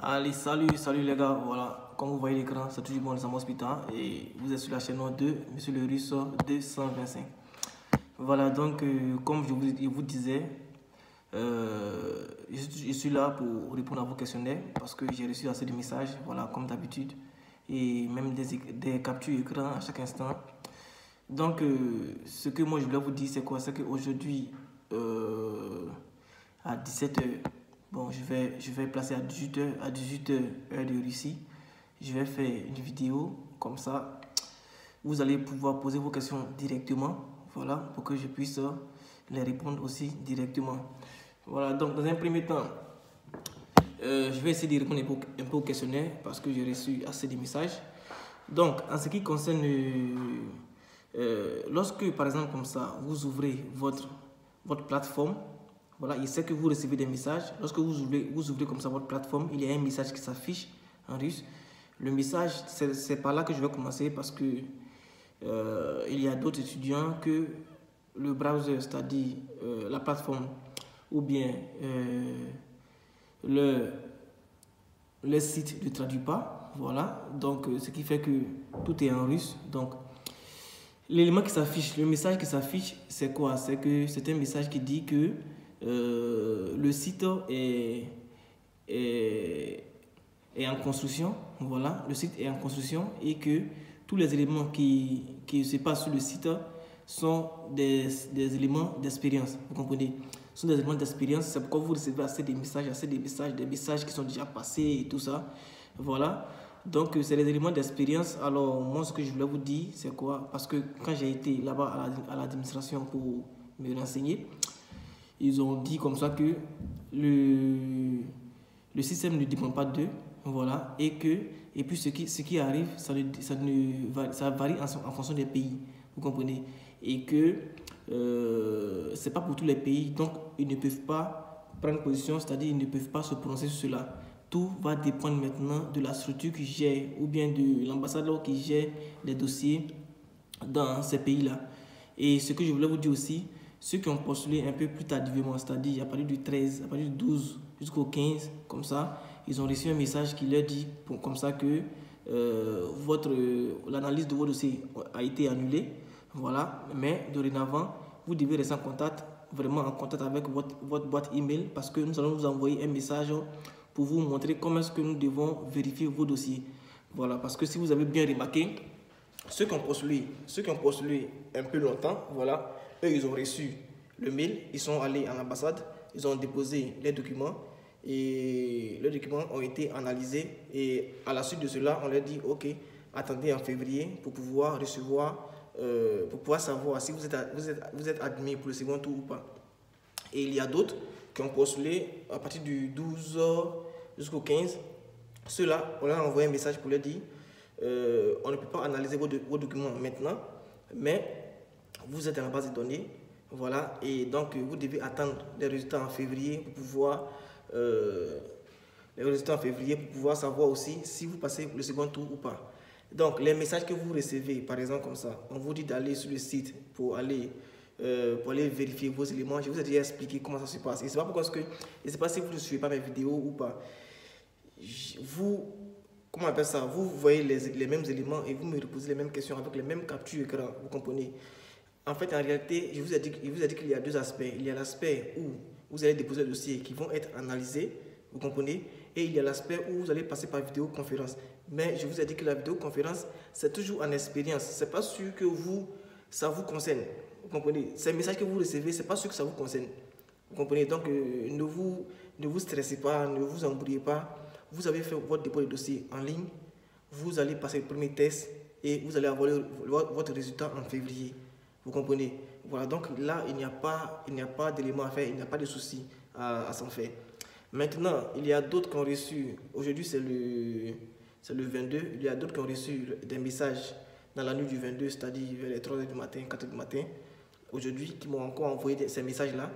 Allez, salut les gars, voilà, comme vous voyez l'écran, c'est toujours bon les Hospital et vous êtes sur la chaîne de Monsieur le Russe 225. Voilà, donc comme je vous disais, je suis là pour répondre à vos questionnaires parce que j'ai reçu assez de messages, voilà, comme d'habitude, et même des captures écran à chaque instant. Donc, ce que moi je voulais vous dire, c'est quoi? C'est qu'aujourd'hui, à 17h, bon, je vais placer à 18h heure de Russie. Je vais faire une vidéo comme ça. Vous allez pouvoir poser vos questions directement, voilà, pour que je puisse les répondre aussi directement. Voilà, donc dans un premier temps, je vais essayer de répondre un peu au questionnaire parce que j'ai reçu assez de messages. Donc, en ce qui concerne, lorsque par exemple comme ça, vous ouvrez votre plateforme, voilà, il sait que vous recevez des messages. Lorsque vous ouvrez comme ça votre plateforme, il y a un message qui s'affiche en russe. Le message, c'est par là que je vais commencer parce que il y a d'autres étudiants que le browser, c'est-à-dire la plateforme ou bien le site ne traduit pas. Voilà, donc ce qui fait que tout est en russe. Donc l'élément qui s'affiche, le message qui s'affiche, c'est quoi? C'est que c'est un message qui dit que le site est en construction. Voilà, le site est en construction et que tous les éléments qui se passent sur le site sont des éléments d'expérience. Vous comprenez? Ce sont des éléments d'expérience. C'est pourquoi vous recevez assez de messages, des messages qui sont déjà passés et tout ça. Voilà. Donc, c'est les éléments d'expérience. Alors, moi, ce que je voulais vous dire, c'est quoi? Parce que quand j'ai été là-bas à l'administration pour me renseigner, ils ont dit comme ça que le système ne dépend pas d'eux. Voilà. Et puis, ce qui arrive, ça varie en fonction des pays. Vous comprenez? Et que c'est pas pour tous les pays. Donc, ils ne peuvent pas prendre position, c'est-à-dire ils ne peuvent pas se prononcer sur cela. Tout va dépendre maintenant de la structure qui gère ou bien de l'ambassadeur qui gère les dossiers dans ces pays-là. Et ce que je voulais vous dire aussi, ceux qui ont postulé un peu plus tardivement, c'est-à-dire à partir du 13, à partir du 12 jusqu'au 15, comme ça, ils ont reçu un message qui leur dit comme ça que l'analyse de votre dossier a été annulée. Voilà, mais dorénavant, vous devez rester en contact, vraiment en contact avec votre boîte email parce que nous allons vous envoyer un message pour vous montrer comment est-ce que nous devons vérifier vos dossiers. Voilà, parce que si vous avez bien remarqué, ceux qui ont postulé un peu longtemps, voilà, eux, ils ont reçu le mail, ils sont allés à l'ambassade, ils ont déposé les documents et les documents ont été analysés et à la suite de cela, on leur dit, ok, attendez en février pour pouvoir recevoir, pour pouvoir savoir si vous êtes admis pour le second tour ou pas. Et il y a d'autres qui ont postulé à partir du 12 jusqu'au 15. Ceux-là, on leur a envoyé un message pour leur dire on ne peut pas analyser vos documents maintenant, mais vous êtes dans la base de données. Voilà, et donc vous devez attendre les résultats en février pour pouvoir savoir aussi si vous passez le second tour ou pas. Donc les messages que vous recevez, par exemple comme ça, on vous dit d'aller sur le site pour aller vérifier vos éléments. Je vous ai déjà expliqué comment ça se passe. Et c'est pas pourquoi je ne sais pas si vous ne suivez pas mes vidéos ou pas. Comment on appelle ça? Vous voyez les mêmes éléments et vous me reposez les mêmes questions avec les mêmes captures écran. Vous comprenez? En fait, en réalité, je vous ai dit qu'il y a deux aspects. Il y a l'aspect où vous allez déposer le dossier qui vont être analysés. Vous comprenez? Et il y a l'aspect où vous allez passer par vidéoconférence. Mais je vous ai dit que la vidéoconférence, c'est toujours en expérience. C'est pas sûr que ça vous concerne. Vous comprenez? Ces messages que vous recevez, c'est pas sûr que ça vous concerne. Vous comprenez? Donc, ne vous stressez pas, ne vous embrouillez pas. Vous avez fait votre dépôt de dossier en ligne. Vous allez passer le premier test et vous allez avoir votre résultat en février. Vous comprenez? Voilà, donc là, il n'y a pas d'éléments à faire, il n'y a pas de souci à s'en faire. Maintenant, il y a d'autres qui ont reçu, aujourd'hui c'est le 22, il y a d'autres qui ont reçu des messages dans la nuit du 22, c'est-à-dire vers les 3h du matin, 4h du matin, aujourd'hui, qui m'ont encore envoyé ces messages-là.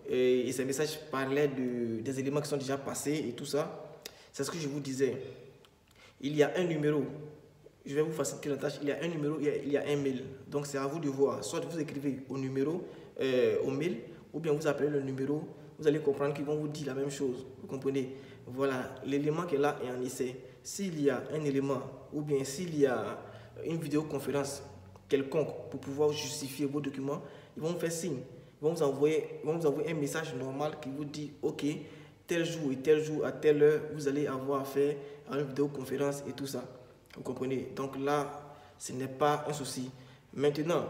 Et ces messages parlaient des éléments qui sont déjà passés et tout ça. C'est ce que je vous disais. Il y a un numéro. Je vais vous faciliter la tâche. Il y a un numéro, il y a un mail. Donc, c'est à vous de voir. Soit vous écrivez au numéro, au mail, ou bien vous appelez le numéro vous allez comprendre qu'ils vont vous dire la même chose. Vous comprenez? Voilà, l'élément qui est là est en essai. S'il y a un élément ou bien s'il y a une vidéoconférence quelconque pour pouvoir justifier vos documents, ils vont vous faire signe. Ils vont vous envoyer un message normal qui vous dit ok, tel jour et tel jour à telle heure, vous allez avoir affaire à une vidéoconférence et tout ça. Vous comprenez? Donc là, ce n'est pas un souci. Maintenant,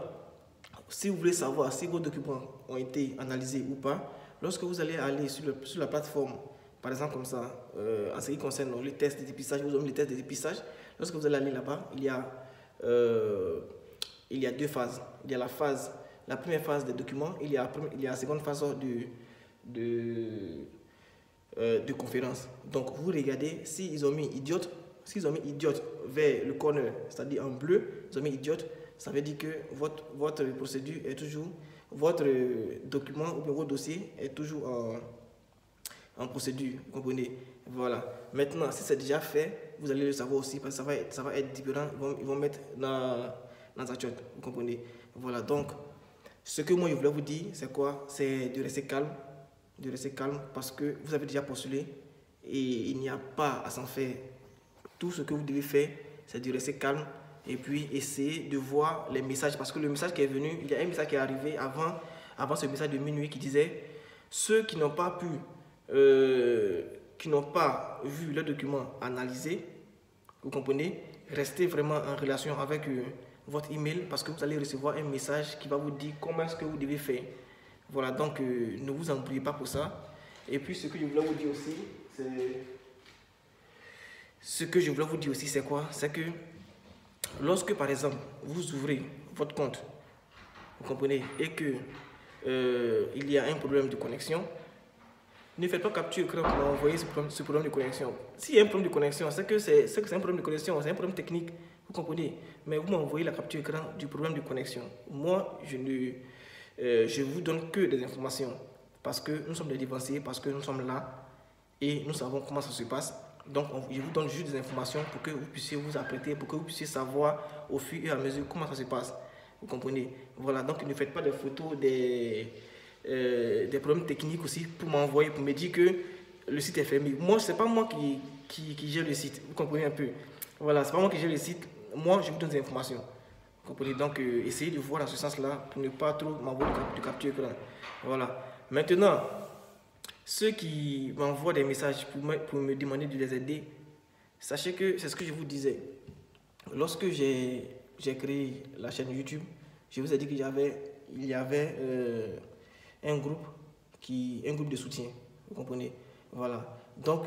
si vous voulez savoir si vos documents ont été analysés ou pas, lorsque vous allez aller sur la plateforme, par exemple comme ça, en ce qui concerne les tests de dépistage, vous avez les tests de dépistage, lorsque vous allez aller là-bas, il y a deux phases. Il y a la première phase des documents, il y a la seconde phase de conférence. Donc vous regardez s'ils ont mis idiote, vers le corner, c'est-à-dire en bleu, ils ont mis idiote, ça veut dire que votre procédure est toujours, votre document ou bien votre dossier est toujours en procédure, vous comprenez? Voilà. Maintenant, si c'est déjà fait, vous allez le savoir aussi parce que ça va être différent, ils vont mettre dans la chat, vous comprenez? Voilà, donc ce que moi je voulais vous dire, c'est quoi? C'est de rester calme, parce que vous avez déjà postulé et il n'y a pas à s'en faire. Tout ce que vous devez faire, c'est de rester calme et puis essayer de voir les messages. Parce que le message qui est venu, il y a un message qui est arrivé avant ce message de minuit qui disait ceux qui n'ont pas vu le document analysé, vous comprenez, restez vraiment en relation avec votre email parce que vous allez recevoir un message qui va vous dire comment est-ce que vous devez faire. Voilà, donc ne vous embrouillez pas pour ça. Et puis ce que je voulais vous dire aussi, c'est quoi? C'est que lorsque par exemple vous ouvrez votre compte, vous comprenez, et que il y a un problème de connexion, ne faites pas capture écran pour envoyer ce problème de connexion. S'il y a un problème de connexion, c'est que c'est un problème de connexion, c'est un problème technique, vous comprenez. Mais vous m'envoyez la capture écran du problème de connexion. Moi, je vous donne que des informations parce que nous sommes des dévanciers, parce que nous sommes là et nous savons comment ça se passe. Donc, je vous donne juste des informations pour que vous puissiez vous apprêter, pour que vous puissiez savoir au fur et à mesure comment ça se passe. Vous comprenez? Voilà, donc ne faites pas des photos des problèmes techniques aussi pour m'envoyer, pour me dire que le site est fermé. Moi, c'est pas moi qui gère le site, vous comprenez un peu? Voilà, c'est pas moi qui gère le site, moi je vous donne des informations. Vous comprenez? Donc, essayez de voir dans ce sens-là pour ne pas trop m'envoyer de capture écran. Voilà. Maintenant, ceux qui m'envoient des messages pour me demander de les aider, sachez que c'est ce que je vous disais. Lorsque j'ai créé la chaîne YouTube, je vous ai dit qu'il y avait un groupe de soutien. Vous comprenez? Voilà. Donc,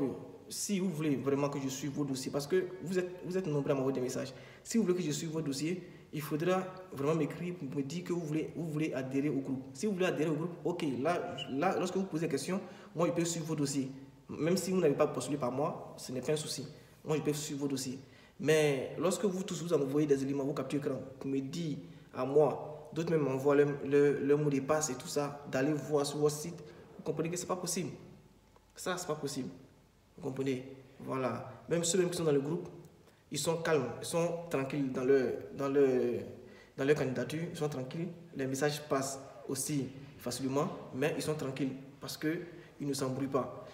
si vous voulez vraiment que je suive vos dossiers, parce que vous êtes nombreux à m'envoyer des messages, si vous voulez que je suive vos dossiers, il faudra vraiment m'écrire pour me dire que vous voulez adhérer au groupe. Si vous voulez adhérer au groupe, ok, là lorsque vous posez des questions, moi je peux suivre vos dossiers. Même si vous n'avez pas postulé par moi, ce n'est pas un souci. Moi je peux suivre vos dossiers. Mais lorsque vous tous vous envoyez des éléments, vos captures écran, pour me dire à moi, d'autres même m'envoient le mot de passe et tout ça, d'aller voir sur votre site, vous comprenez que ce n'est pas possible. Ça, ce n'est pas possible. Vous comprenez? Voilà. Même ceux qui sont dans le groupe, ils sont calmes, ils sont tranquilles dans leur candidature, ils sont tranquilles. Les messages passent aussi facilement, mais ils sont tranquilles parce qu'ils ne s'embrouillent pas.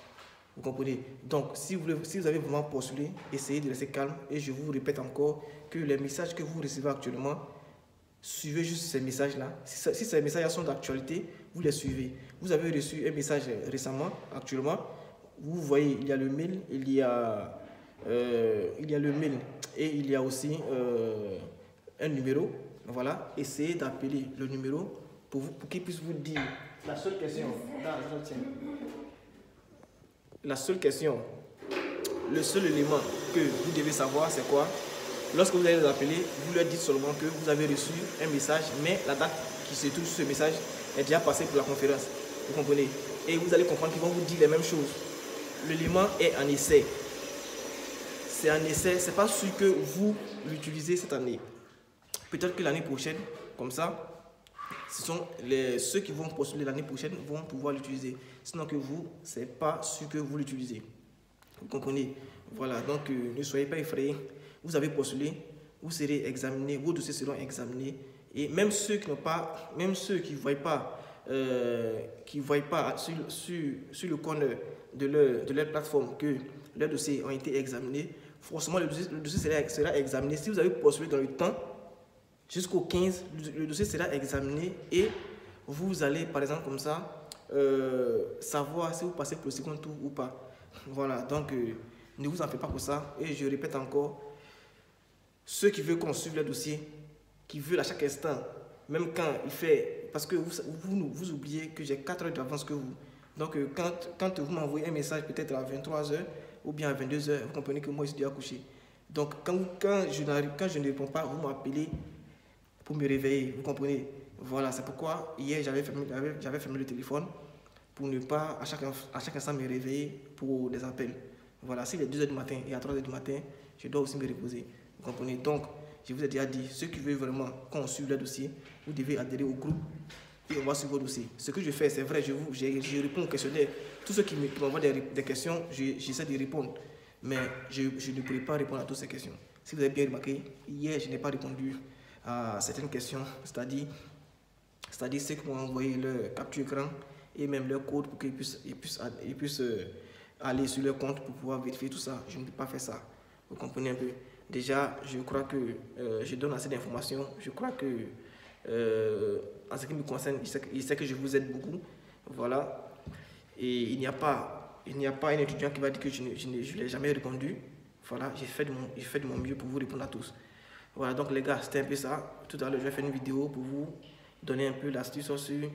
Vous comprenez? Donc, si vous avez vraiment postulé, essayez de rester calme. Et je vous répète encore que les messages que vous recevez actuellement, suivez juste ces messages-là. Si ces messages sont d'actualité, vous les suivez. Vous avez reçu un message récemment, actuellement. Vous voyez, il y a le mail, il y a le mail et il y a aussi un numéro. Voilà, essayez d'appeler le numéro pour qu'il puisse vous dire la seule question. Le seul élément que vous devez savoir, c'est quoi? Lorsque vous allez les appeler, vous leur dites seulement que vous avez reçu un message, mais la date qui se trouve sur ce message est déjà passée pour la conférence. Vous comprenez? Et vous allez comprendre qu'ils vont vous dire les mêmes choses. L'élément est en essai. C'est un essai, c'est pas sûr que vous l'utilisez cette année. Peut-être que l'année prochaine, comme ça, ce sont ceux qui vont postuler l'année prochaine vont pouvoir l'utiliser. Sinon que vous, c'est pas sûr que vous l'utilisez. Vous comprenez? Voilà, donc ne soyez pas effrayés. Vous avez postulé, vous serez examiné, vos dossiers seront examinés. Et même ceux qui ne voient pas qui ne voient pas sur le compte de leur plateforme que leurs dossiers ont été examinés, forcément le dossier sera examiné. Si vous avez postulé dans le temps, jusqu'au 15, le dossier sera examiné et vous allez, par exemple, comme ça, savoir si vous passez pour le second tour ou pas. Voilà, donc ne vous en faites pas pour ça. Et je répète encore, ceux qui veulent qu'on suive le dossier, qui veulent à chaque instant, même quand il fait, parce que vous oubliez que j'ai 4 heures d'avance que vous. Donc quand vous m'envoyez un message peut-être à 23 heures ou bien à 22 heures, vous comprenez que moi je suis déjà couché. Donc quand je ne réponds pas, vous m'appelez pour me réveiller, vous comprenez. Voilà, c'est pourquoi hier j'avais fermé le téléphone pour ne pas à chaque instant me réveiller pour des appels. Voilà, s'il est 2 heures du matin et à 3 heures du matin, je dois aussi me reposer. Vous comprenez. Donc, je vous ai déjà dit, ceux qui veulent vraiment qu'on suive le dossier, vous devez adhérer au groupe et on va suivre vos dossiers. Ce que je fais, c'est vrai, je réponds aux questionnaires. Tous ceux qui m'envoient des questions, j'essaie de répondre. Mais je ne pourrai pas répondre à toutes ces questions. Si vous avez bien remarqué, hier, je n'ai pas répondu à certaines questions, c'est-à-dire ceux qui m'ont envoyé leur capture écran et même leur code pour qu'ils puissent aller sur leur compte pour pouvoir vérifier tout ça. Je ne peux pas faire ça. Vous comprenez un peu. Déjà, je crois que je donne assez d'informations. Je crois que, en ce qui me concerne, il sait que je vous aide beaucoup. Voilà. Et il n'y a pas un étudiant qui va dire que je ne l'ai jamais répondu. Voilà, j'ai fait de mon mieux pour vous répondre à tous. Voilà, donc les gars, c'était un peu ça. Tout à l'heure, je vais faire une vidéo pour vous donner un peu l'astuce sur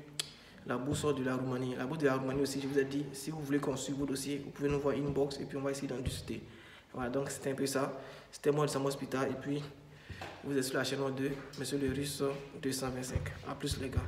la bourse de la Roumanie. La bourse de la Roumanie aussi, je vous ai dit, si vous voulez qu'on suive vos dossiers, vous pouvez nous voir inbox et puis on va essayer d'en discuter. Voilà, donc c'était un peu ça. C'était moi, Samo Hospital, et puis vous êtes sur la chaîne 2, Monsieur le Russe 225. A plus les gars.